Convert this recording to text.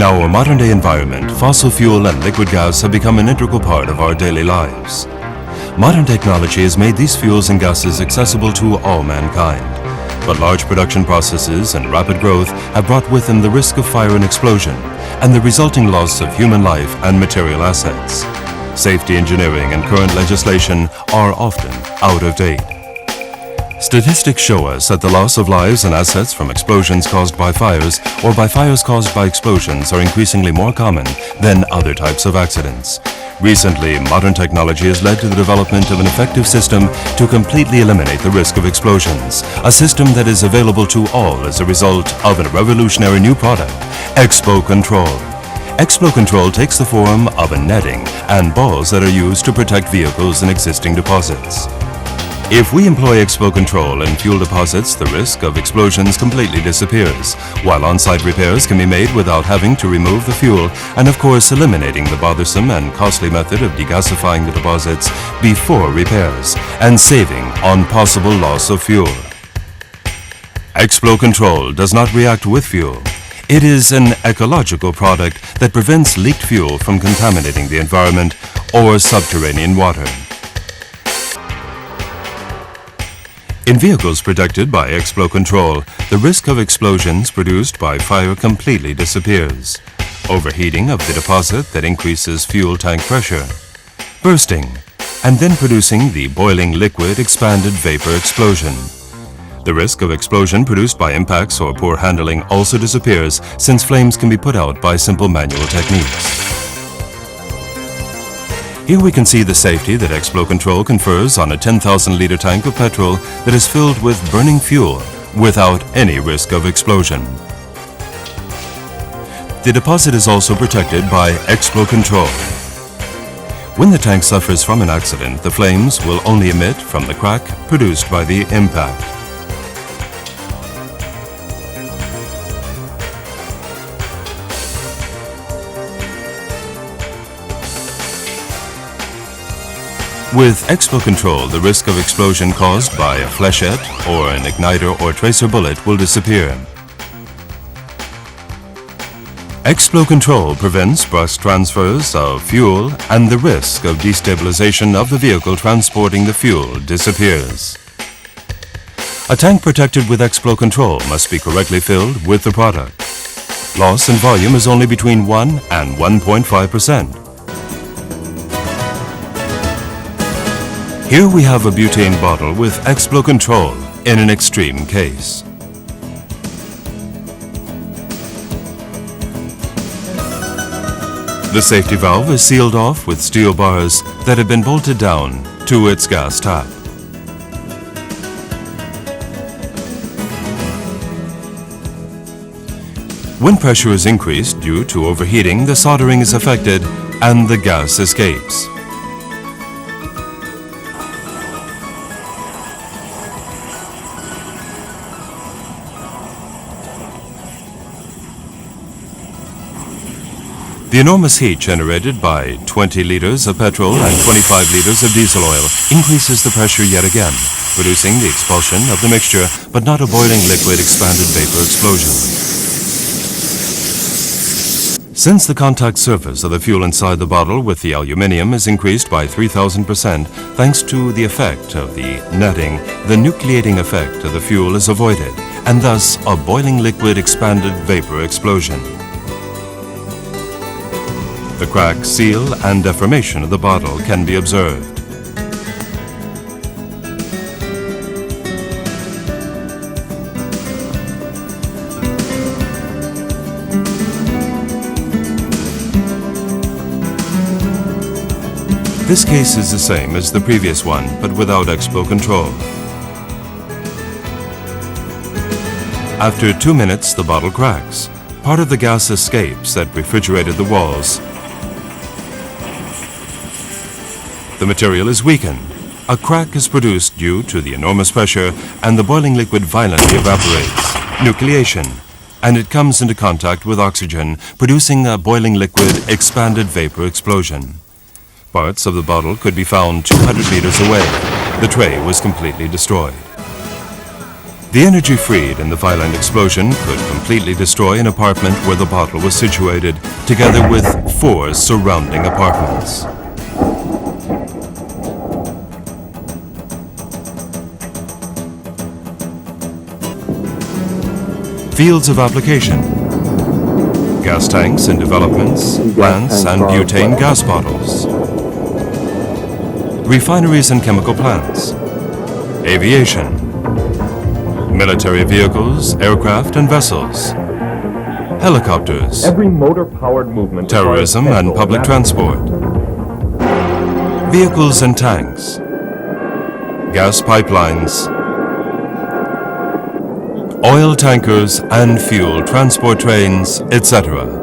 In our modern-day environment, fossil fuel and liquid gas have become an integral part of our daily lives. Modern technology has made these fuels and gases accessible to all mankind, but large production processes and rapid growth have brought with them the risk of fire and explosion and the resulting loss of human life and material assets. Safety engineering and current legislation are often out of date. Statistics show us that the loss of lives and assets from explosions caused by fires or by fires caused by explosions are increasingly more common than other types of accidents. Recently, modern technology has led to the development of an effective system to completely eliminate the risk of explosions, a system that is available to all as a result of a revolutionary new product, Exco-Control. Exco-Control takes the form of a netting and balls that are used to protect vehicles and existing deposits. If we employ Exco-Control in fuel deposits, the risk of explosions completely disappears, while on-site repairs can be made without having to remove the fuel and, of course, eliminating the bothersome and costly method of degasifying the deposits before repairs and saving on possible loss of fuel. Exco-Control does not react with fuel. It is an ecological product that prevents leaked fuel from contaminating the environment or subterranean water. In vehicles protected by Exco-Control, the risk of explosions produced by fire completely disappears. Overheating of the deposit that increases fuel tank pressure, bursting, and then producing the boiling liquid expanded vapor explosion. The risk of explosion produced by impacts or poor handling also disappears, since flames can be put out by simple manual techniques. Here we can see the safety that Exco-Control confers on a 10,000-liter tank of petrol that is filled with burning fuel without any risk of explosion. The deposit is also protected by Exco-Control. When the tank suffers from an accident, the flames will only emit from the crack produced by the impact. With Exco-Control, the risk of explosion caused by a flechette or an igniter or tracer bullet will disappear. Exco-Control prevents burst transfers of fuel, and the risk of destabilization of the vehicle transporting the fuel disappears. A tank protected with Exco-Control must be correctly filled with the product. Loss in volume is only between 1 and 1.5%. Here we have a butane bottle with Exco-Control in an extreme case. The safety valve is sealed off with steel bars that have been bolted down to its gas tap. When pressure is increased due to overheating, the soldering is affected and the gas escapes. The enormous heat generated by 20 liters of petrol and 25 liters of diesel oil increases the pressure yet again, producing the expulsion of the mixture, but not a boiling liquid expanded vapor explosion. Since the contact surface of the fuel inside the bottle with the aluminium is increased by 3,000% thanks to the effect of the netting, the nucleating effect of the fuel is avoided, and thus a boiling liquid expanded vapor explosion. The crack, seal, and deformation of the bottle can be observed. This case is the same as the previous one, but without Exco-Control. After 2 minutes, the bottle cracks. Part of the gas escapes that refrigerated the walls. The material is weakened. A crack is produced due to the enormous pressure, and the boiling liquid violently evaporates, nucleation, and it comes into contact with oxygen, producing a boiling liquid expanded vapor explosion. Parts of the bottle could be found 200 meters away. The tray was completely destroyed. The energy freed in the violent explosion could completely destroy an apartment where the bottle was situated, together with 4 surrounding apartments. Fields of application: gas tanks in developments, plants and butane gas bottles, refineries and chemical plants, aviation, military vehicles, aircraft and vessels, helicopters, Every motor-powered movement terrorism requires and petrol public transport, vehicles and tanks, gas pipelines, oil tankers and fuel transport trains, etc.